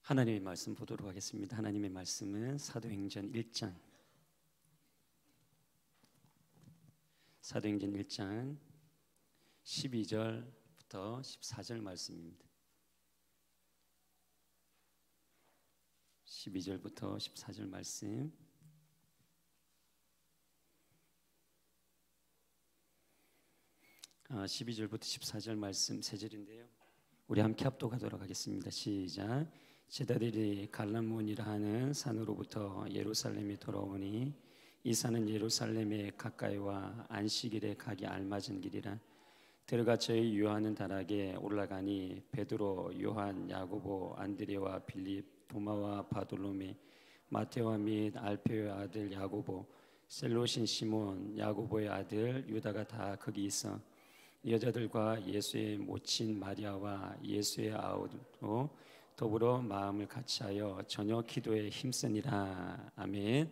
하나님의 말씀 보도록 하겠습니다. 하나님의 말씀은 사도행전 1장 12절부터 14절 말씀입니다. 12절부터 14절 말씀. 아, 12절부터 14절 말씀 세 절인데요. 우리 함께 합독하도록 하겠습니다. 시작. 제자들이 갈라몬이라 하는 산으로부터 예루살렘에 돌아오니 이 산은 예루살렘에 가까이와 안식일에 가기 알맞은 길이라. 들어가 저희 유하는 다락에 올라가니 베드로, 요한, 야고보, 안드레와 빌립, 도마와 바돌로메, 마테오와 및 알페오의 아들 야고보, 셀롯인 시몬, 야고보의 아들 유다가 다 거기 있어 여자들과 예수의 모친 마리아와 예수의 아우도 더불어 마음을 같이하여 저녁 기도에 힘쓰니라. 아멘.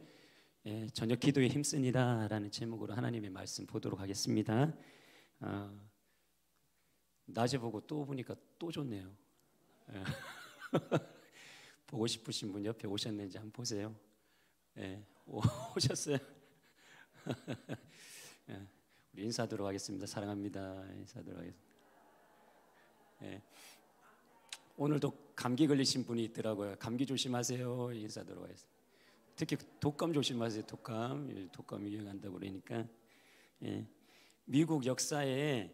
예, 저녁 기도에 힘쓰니라 라는 제목으로 하나님의 말씀 보도록 하겠습니다. 낮에 보고 또 보니까 또 좋네요. 예. 보고 싶으신 분 옆에 오셨는지 한번 보세요. 예, 오셨어요? 예, 우리 인사드리도록 하겠습니다. 사랑합니다. 인사드리도록 하겠습니다. 예. 오늘도 감기 걸리신 분이 있더라고요. 감기 조심하세요. 인사드리도록 하겠습니다. 특히 독감 조심하세요. 독감이 유행한다고 그러니까. 예. 미국 역사에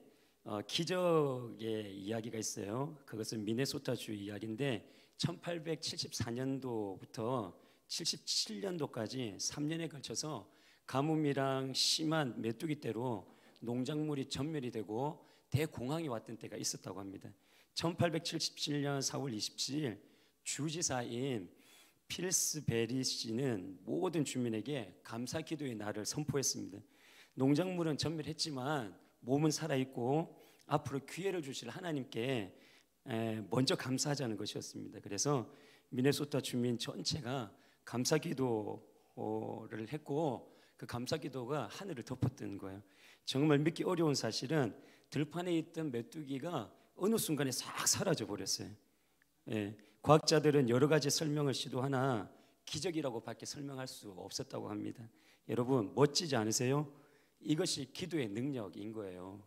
기적의 이야기가 있어요. 그것은 미네소타주 이야기인데 1874년도부터 77년도까지 3년에 걸쳐서 가뭄이랑 심한 메뚜기떼로 농작물이 전멸이 되고 대공황이 왔던 때가 있었다고 합니다. 1877년 4월 27일 주지사인 필스베리 씨는 모든 주민에게 감사 기도의 날을 선포했습니다. 농작물은 전멸했지만 몸은 살아있고 앞으로 기회를 주실 하나님께 먼저 감사하자는 것이었습니다. 그래서 미네소타 주민 전체가 감사 기도를 했고 그 감사 기도가 하늘을 덮었던 거예요. 정말 믿기 어려운 사실은 들판에 있던 메뚜기가 어느 순간에 싹 사라져 버렸어요. 예, 과학자들은 여러 가지 설명을 시도하나 기적이라고 밖에 설명할 수 없었다고 합니다. 여러분 멋지지 않으세요? 이것이 기도의 능력인 거예요.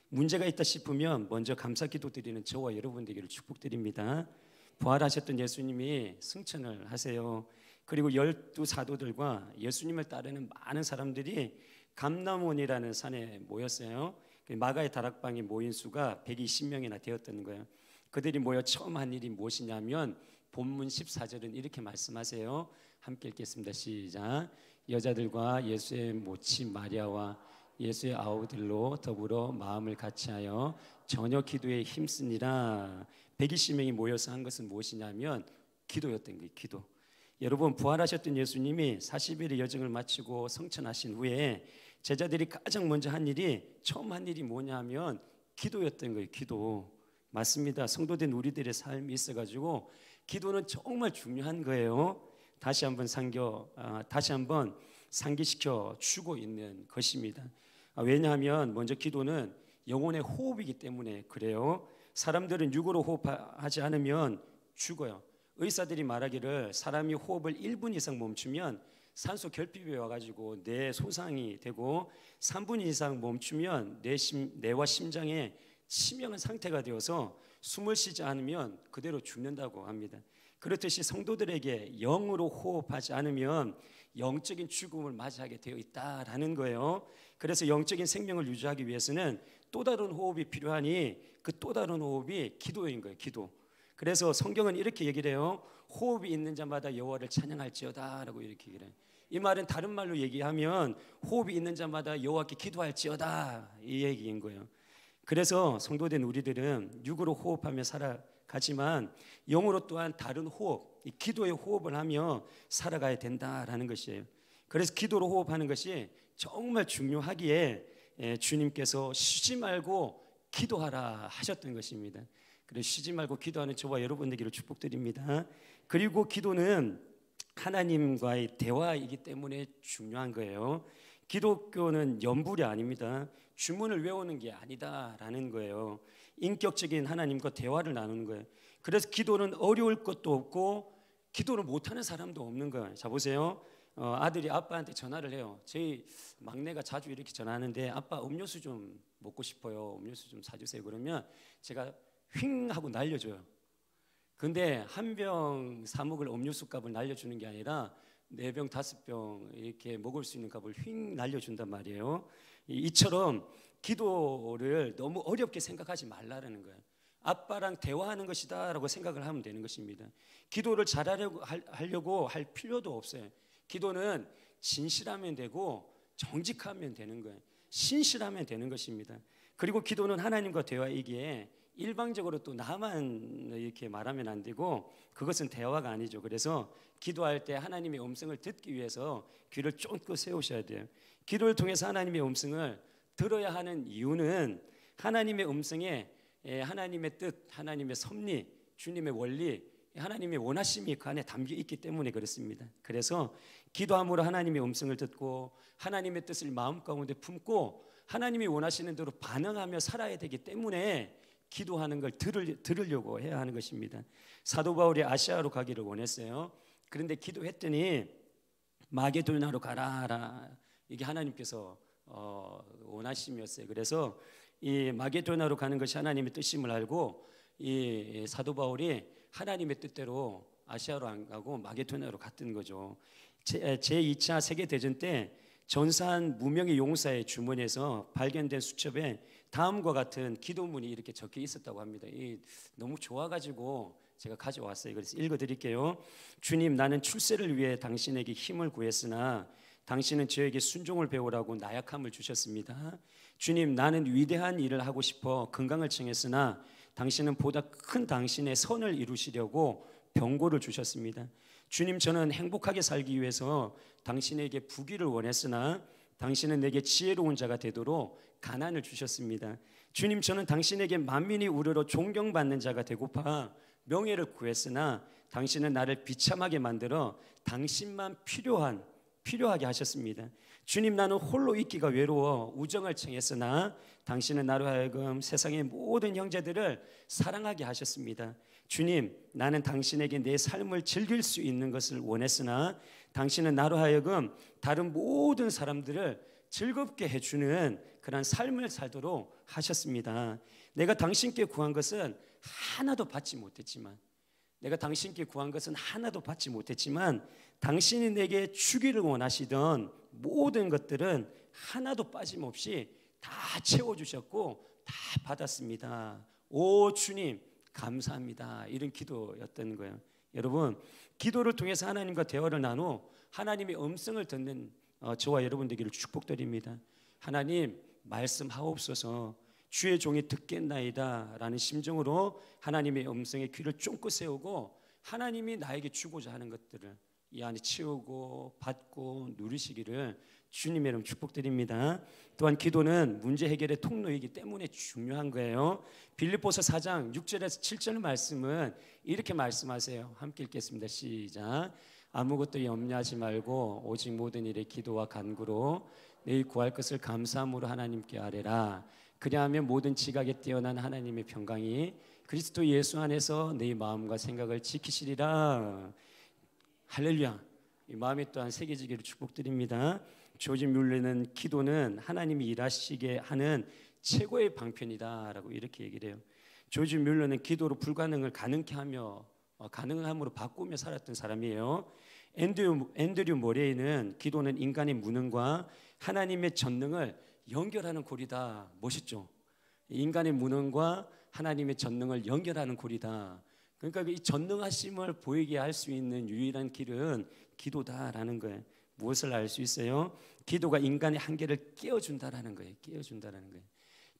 문제가 있다 싶으면 먼저 감사 기도 드리는 저와 여러분 되기를 축복드립니다. 부활하셨던 예수님이 승천을 하세요. 그리고 12사도들과 예수님을 따르는 많은 사람들이 감람원이라는 산에 모였어요. 마가의 다락방에 모인 수가 120명이나 되었다는 거예요. 그들이 모여 처음 한 일이 무엇이냐면 본문 14절은 이렇게 말씀하세요. 함께 읽겠습니다. 시작. 여자들과 예수의 모친 마리아와 예수의 아우들로 더불어 마음을 같이하여 저녁 기도에 힘쓰니라. 120명이 모여서 한 것은 무엇이냐면 기도였던 거예요. 기도. 여러분 부활하셨던 예수님이 40일의 여정을 마치고 성천하신 후에 제자들이 가장 먼저 한 일이 처음 한 일이 뭐냐 하면 기도였던 거예요. 기도. 맞습니다. 성도된 우리들의 삶이 있어가지고 기도는 정말 중요한 거예요. 다시 한번 상기시켜 주고 있는 것입니다. 왜냐하면 먼저 기도는 영혼의 호흡이기 때문에 그래요. 사람들은 육으로 호흡하지 않으면 죽어요. 의사들이 말하기를 사람이 호흡을 1분 이상 멈추면 산소 결핍이 와가지고 뇌 손상이 되고 3분 이상 멈추면 뇌와 심장에 치명한 상태가 되어서 숨을 쉬지 않으면 그대로 죽는다고 합니다. 그렇듯이 성도들에게 영으로 호흡하지 않으면 영적인 죽음을 맞이하게 되어 있다라는 거예요. 그래서 영적인 생명을 유지하기 위해서는 또 다른 호흡이 필요하니 그 또 다른 호흡이 기도인 거예요. 기도. 그래서 성경은 이렇게 얘기를 해요. 호흡이 있는 자마다 여호와를 찬양할지어다 라고 이렇게 얘기를 해요. 이 말은 다른 말로 얘기하면 호흡이 있는 자마다 여호와께 기도할지어다 이 얘기인 거예요. 그래서 성도된 우리들은 육으로 호흡하며 살아가지만 영으로 또한 다른 호흡, 이 기도의 호흡을 하며 살아가야 된다라는 것이에요. 그래서 기도로 호흡하는 것이 정말 중요하기에 주님께서 쉬지 말고 기도하라 하셨던 것입니다. 그래서 쉬지 말고 기도하는 저와 여러분 되기를 축복드립니다. 그리고 기도는 하나님과의 대화이기 때문에 중요한 거예요. 기독교는 연불이 아닙니다. 주문을 외우는 게 아니다라는 거예요. 인격적인 하나님과 대화를 나누는 거예요. 그래서 기도는 어려울 것도 없고 기도를 못하는 사람도 없는 거예요. 자 보세요. 아들이 아빠한테 전화를 해요. 저희 막내가 자주 이렇게 전화하는데 아빠 음료수 좀 먹고 싶어요. 음료수 좀 사주세요. 그러면 제가 휙 하고 날려줘요. 근데 한 병 사 먹을 음료수 값을 날려주는 게 아니라 4병 5병 이렇게 먹을 수 있는 값을 휙 날려준단 말이에요. 이처럼 기도를 너무 어렵게 생각하지 말라는 거예요. 아빠랑 대화하는 것이다 라고 생각을 하면 되는 것입니다. 기도를 잘하려고 할 필요도 없어요. 기도는 진실하면 되고 정직하면 되는 거예요. 신실하면 되는 것입니다. 그리고 기도는 하나님과 대화이기에 일방적으로 또 나만 이렇게 말하면 안 되고 그것은 대화가 아니죠. 그래서 기도할 때 하나님의 음성을 듣기 위해서 귀를 쫑긋 세우셔야 돼요. 기도를 통해서 하나님의 음성을 들어야 하는 이유는 하나님의 음성에 하나님의 뜻, 하나님의 섭리, 주님의 원리, 하나님의 원하심이 그 안에 담겨 있기 때문에 그렇습니다. 그래서 기도함으로 하나님의 음성을 듣고 하나님의 뜻을 마음 가운데 품고 하나님이 원하시는 대로 반응하며 살아야 되기 때문에 기도하는 걸 들으려고 해야 하는 것입니다. 사도 바울이 아시아로 가기를 원했어요. 그런데 기도했더니 마게도냐로 가라. 이게 하나님께서 원하심이었어요. 그래서 이 마게도냐로 가는 것이 하나님의 뜻임을 알고 이 사도 바울이 하나님의 뜻대로 아시아로 안 가고 마게도냐로 갔던 거죠. 제2차 세계대전 때 전사한 무명의 용사의 주머니에서 발견된 수첩에 다음과 같은 기도문이 이렇게 적혀 있었다고 합니다. 너무 좋아가지고 제가 가져왔어요. 그래서 읽어드릴게요. 주님, 나는 출세를 위해 당신에게 힘을 구했으나 당신은 저에게 순종을 배우라고 나약함을 주셨습니다. 주님, 나는 위대한 일을 하고 싶어 건강을 청했으나 당신은 보다 큰 당신의 선을 이루시려고 병고를 주셨습니다. 주님, 저는 행복하게 살기 위해서 당신에게 부귀를 원했으나 당신은 내게 지혜로운 자가 되도록 가난을 주셨습니다. 주님, 저는 당신에게 만민이 우러러 존경받는 자가 되고파 명예를 구했으나 당신은 나를 비참하게 만들어 당신만 필요하게 하셨습니다. 주님, 나는 홀로 있기가 외로워 우정을 청했으나 당신은 나로 하여금 세상의 모든 형제들을 사랑하게 하셨습니다. 주님, 나는 당신에게 내 삶을 즐길 수 있는 것을 원했으나 당신은 나로 하여금 다른 모든 사람들을 즐겁게 해주는 그런 삶을 살도록 하셨습니다. 내가 당신께 구한 것은 하나도 받지 못했지만 당신이 내게 주기를 원하시던 모든 것들은 하나도 빠짐없이 다 채워주셨고 다 받았습니다. 오 주님 감사합니다. 이런 기도였던 거예요. 여러분, 기도를 통해서 하나님과 대화를 나누어 하나님의 음성을 듣는 저와 여러분 되기를 축복드립니다. 하나님 말씀하옵소서, 주의 종이 듣겠나이다 라는 심정으로 하나님의 음성에 귀를 쫑긋 세우고 하나님이 나에게 주고자 하는 것들을 이 안에 채우고 받고 누리시기를 주님의 이름 축복드립니다. 또한 기도는 문제 해결의 통로이기 때문에 중요한 거예요. 빌립보서 4장 6절에서 7절 말씀은 이렇게 말씀하세요. 함께 읽겠습니다. 시작. 아무것도 염려하지 말고 오직 모든 일에 기도와 간구로 내일 구할 것을 감사함으로 하나님께 아뢰라. 그리하면 모든 지각에 뛰어난 하나님의 평강이 그리스도 예수 안에서 내 마음과 생각을 지키시리라. 할렐루야. 이 마음이 또한 새겨지기를 축복드립니다. 조지 뮬러는 기도는 하나님이 일하시게 하는 최고의 방편이다 라고 이렇게 얘기를 해요. 조지 뮬러는 기도로 불가능을 가능케 하며 가능함으로 바꾸며 살았던 사람이에요. 앤드류 모레이는 기도는 인간의 무능과 하나님의 전능을 연결하는 고리다. 멋있죠? 인간의 무능과 하나님의 전능을 연결하는 고리다. 그러니까 이 전능하심을 보이게 할 수 있는 유일한 길은 기도다라는 거예요. 무엇을 알 수 있어요? 기도가 인간의 한계를 깨워준다라는 거예요.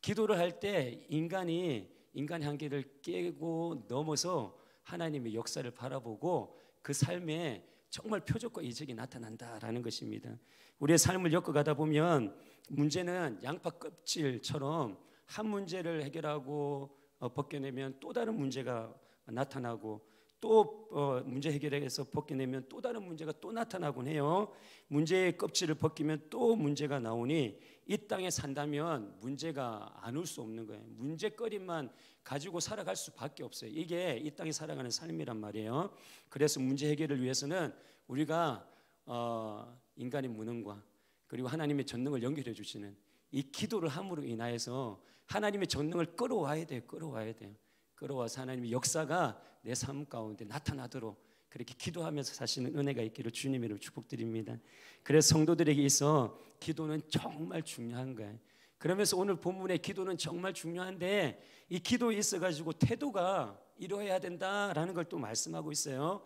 기도를 할 때 인간의 한계를 깨고 넘어서 하나님의 역사를 바라보고 그 삶에 정말 표적과 이적이 나타난다라는 것입니다. 우리의 삶을 엮어가다 보면 문제는 양파 껍질처럼 한 문제를 해결하고 벗겨내면 또 다른 문제가 나타나고 또 문제 해결해서 벗겨내면 또 다른 문제가 또 나타나곤 해요. 문제의 껍질을 벗기면 또 문제가 나오니 이 땅에 산다면 문제가 안 올 수 없는 거예요. 문제거리만 가지고 살아갈 수밖에 없어요. 이게 이 땅에 살아가는 삶이란 말이에요. 그래서 문제 해결을 위해서는 우리가 인간의 무능과 그리고 하나님의 전능을 연결해 주시는 이 기도를 함으로 인하여서 하나님의 전능을 끌어와야 돼요. 끌어와서 하나님의 역사가 내 삶 가운데 나타나도록 그렇게 기도하면서 사시는 은혜가 있기를 주님의 이름으로 축복드립니다. 그래서 성도들에게 있어 기도는 정말 중요한 거예요. 그러면서 오늘 본문의 기도는 정말 중요한데 이 기도에 있어가지고 태도가 이루어야 된다라는 걸 또 말씀하고 있어요.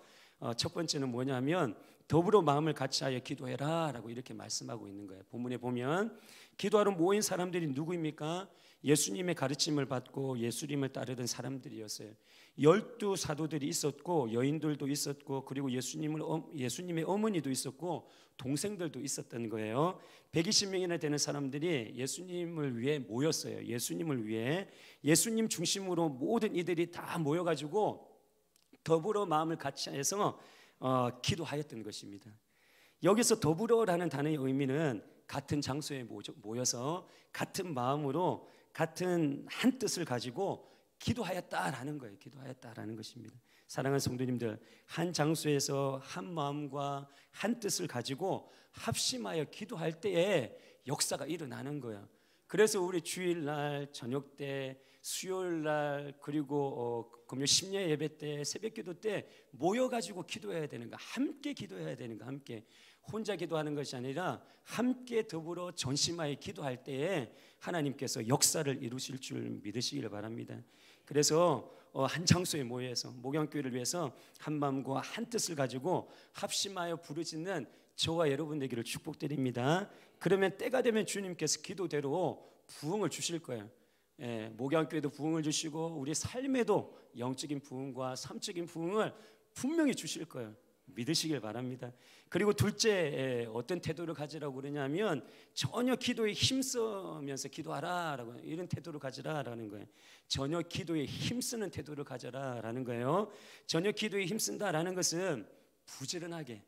첫 번째는 뭐냐면 더불어 마음을 같이하여 기도해라 라고 이렇게 말씀하고 있는 거예요. 본문에 보면 기도하러 모인 사람들이 누구입니까? 예수님의 가르침을 받고 예수님을 따르던 사람들이었어요. 12 사도들이 있었고 여인들도 있었고 그리고 예수님의 어머니도 있었고 동생들도 있었던 거예요. 120명이나 되는 사람들이 예수님을 위해 모였어요. 예수님을 위해 예수님 중심으로 모든 이들이 다 모여가지고 더불어 마음을 같이해서 기도하였던 것입니다. 여기서 더불어라는 단어의 의미는 같은 장소에 모여서 같은 마음으로 같은 한 뜻을 가지고 기도하였다라는 거예요. 기도하였다라는 것입니다. 사랑하는 성도님들, 한 장소에서 한 마음과 한 뜻을 가지고 합심하여 기도할 때에 역사가 일어나는 거예요. 그래서 우리 주일날 저녁 때, 수요일날 그리고 금요 심야 예배 때, 새벽기도 때 모여가지고 기도해야 되는 거, 함께 기도해야 되는 거, 함께 혼자 기도하는 것이 아니라 함께 더불어 전심하여 기도할 때에 하나님께서 역사를 이루실 줄 믿으시기를 바랍니다. 그래서 한 장소에 모여서 목양교회를 위해서 한 마음과 한 뜻을 가지고 합심하여 부르짖는 저와 여러분 되기를 축복드립니다. 그러면 때가 되면 주님께서 기도대로 부흥을 주실 거예요. 목양교회도 부흥을 주시고 우리 삶에도 영적인 부흥과 삶적인 부흥을 분명히 주실 거예요. 믿으시길 바랍니다. 그리고 둘째, 어떤 태도를 가지라고 그러냐면 전혀 기도에 힘쓰면서 기도하라라고 이런 태도를 가지라라는 거예요. 전혀 기도에 힘쓰는 태도를 가져라라는 거예요. 전혀 기도에 힘쓴다라는 것은 부지런하게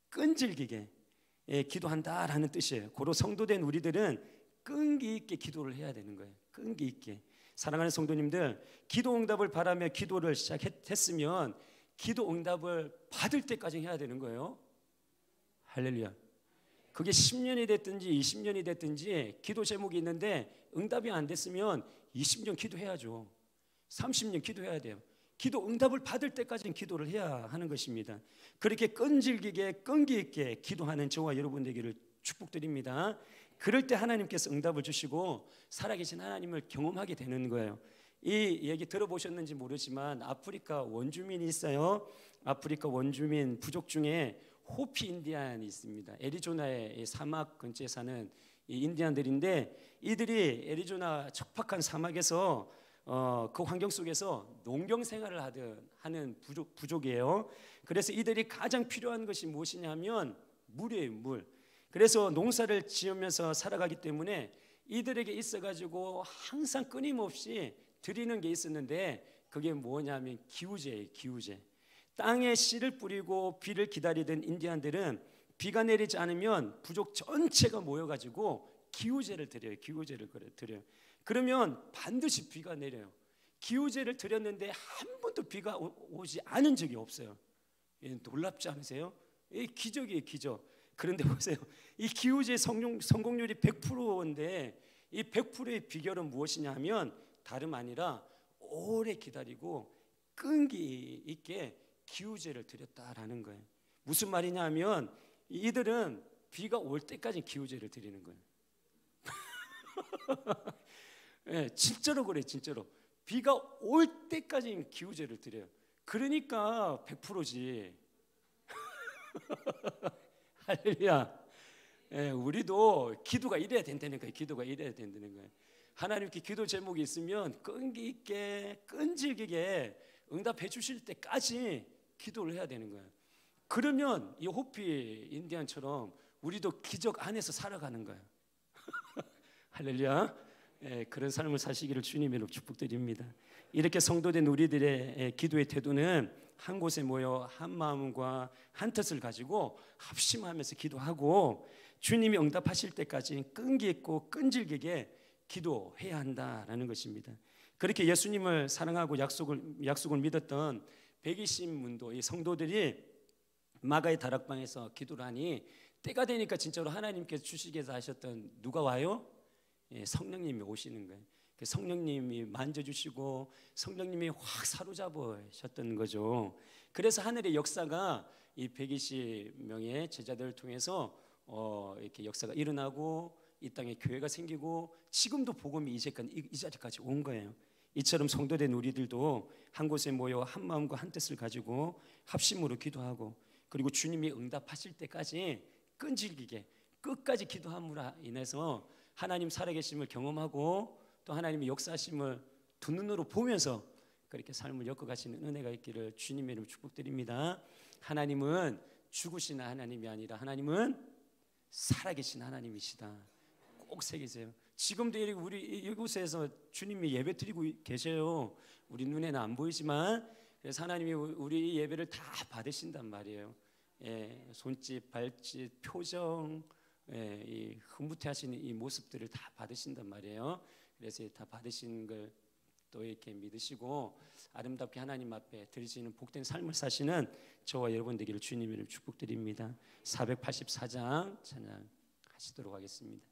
끈질기게 기도한다라는 뜻이에요. 고로 성도된 우리들은 끈기 있게 기도를 해야 되는 거예요. 끈기 있게. 사랑하는 성도님들, 기도 응답을 바라며 기도를 시작했으면 기도 응답을 받을 때까지 해야 되는 거예요. 할렐루야. 그게 10년이 됐든지 20년이 됐든지 기도 제목이 있는데 응답이 안 됐으면 20년 기도해야죠. 30년 기도해야 돼요. 기도 응답을 받을 때까지는 기도를 해야 하는 것입니다. 그렇게 끈질기게 끈기 있게 기도하는 저와 여러분 되기를 축복드립니다. 그럴 때 하나님께서 응답을 주시고 살아계신 하나님을 경험하게 되는 거예요. 이 얘기 들어보셨는지 모르지만 아프리카 원주민이 있어요. 아프리카 원주민 부족 중에 호피 인디안이 있습니다. 애리조나의 사막 근처에 사는 이 인디안들인데 이들이 애리조나 척박한 사막에서 그 환경 속에서 농경 생활을 하는 부족이에요. 그래서 이들이 가장 필요한 것이 무엇이냐면 물이에요, 물. 그래서 농사를 지으면서 살아가기 때문에 이들에게 있어가지고 항상 끊임없이 드리는 게 있었는데 그게 뭐냐면 기우제예요. 기우제. 땅에 씨를 뿌리고 비를 기다리던 인디안들은 비가 내리지 않으면 부족 전체가 모여가지고 기우제를 드려요. 기우제를 드려요. 그러면 반드시 비가 내려요. 기우제를 드렸는데 한 번도 비가 오지 않은 적이 없어요. 놀랍지 않으세요? 기적이에요, 기적. 그런데 보세요. 이 기우제 성공률이 100%인데 이 100%의 비결은 무엇이냐 하면 다름 아니라 오래 기다리고 끈기 있게 기우제를 드렸다라는 거예요. 무슨 말이냐 하면 이들은 비가 올 때까지 기우제를 드리는 거예요. 네, 진짜로 그래요. 진짜로 비가 올 때까지 기우제를 드려요. 그러니까 100%지. 할렐루야. 우리도 기도가 이래야 된다는 거예요. 기도가 이래야 된다는 거예요. 하나님께 기도 제목이 있으면 끈기 있게 끈질기게 응답해 주실 때까지 기도를 해야 되는 거예요. 그러면 이 호피 인디안처럼 우리도 기적 안에서 살아가는 거예요. 할렐루야. 그런 삶을 사시기를 주님으로 축복드립니다. 이렇게 성도된 우리들의 기도의 태도는 한 곳에 모여 한 마음과 한 뜻을 가지고 합심하면서 기도하고 주님이 응답하실 때까지 끈기 있고 끈질기게 기도해야 한다라는 것입니다. 그렇게 예수님을 사랑하고 약속을 믿었던 120문도 이 성도들이 마가의 다락방에서 기도를 하니 때가 되니까 진짜로 하나님께서 주시겠다 하셨던 누가 와요? 성령님이 오시는 거예요. 성령님이 만져주시고 성령님이 확 사로잡으셨던 거죠. 그래서 하늘의 역사가 이 120명의 제자들을 통해서 이렇게 역사가 일어나고 이 땅에 교회가 생기고 지금도 복음이 이 자리까지 온 거예요. 이처럼 성도된 우리들도 한 곳에 모여 한 마음과 한 뜻을 가지고 합심으로 기도하고 그리고 주님이 응답하실 때까지 끈질기게 끝까지 기도함으로 인해서 하나님 살아계심을 경험하고 또 하나님의 역사하심을 두 눈으로 보면서 그렇게 삶을 엮어가시는 은혜가 있기를 주님의 이름으로 축복드립니다. 하나님은 죽으시는 하나님이 아니라 하나님은 살아계신 하나님이시다. 꼭 새기세요. 지금도 우리 이곳에서 주님이 예배 드리고 계셔요. 우리 눈에는 안 보이지만 그래서 하나님이 우리 예배를 다 받으신단 말이에요. 손짓, 발짓, 표정, 이 흐뭇해하시는 이 모습들을 다 받으신단 말이에요. 그래서 다 받으신 걸 또 이렇게 믿으시고 아름답게 하나님 앞에 드리시는 복된 삶을 사시는 저와 여러분 되기를 주님의 이름으로 축복드립니다. 484장 찬양하시도록 하겠습니다.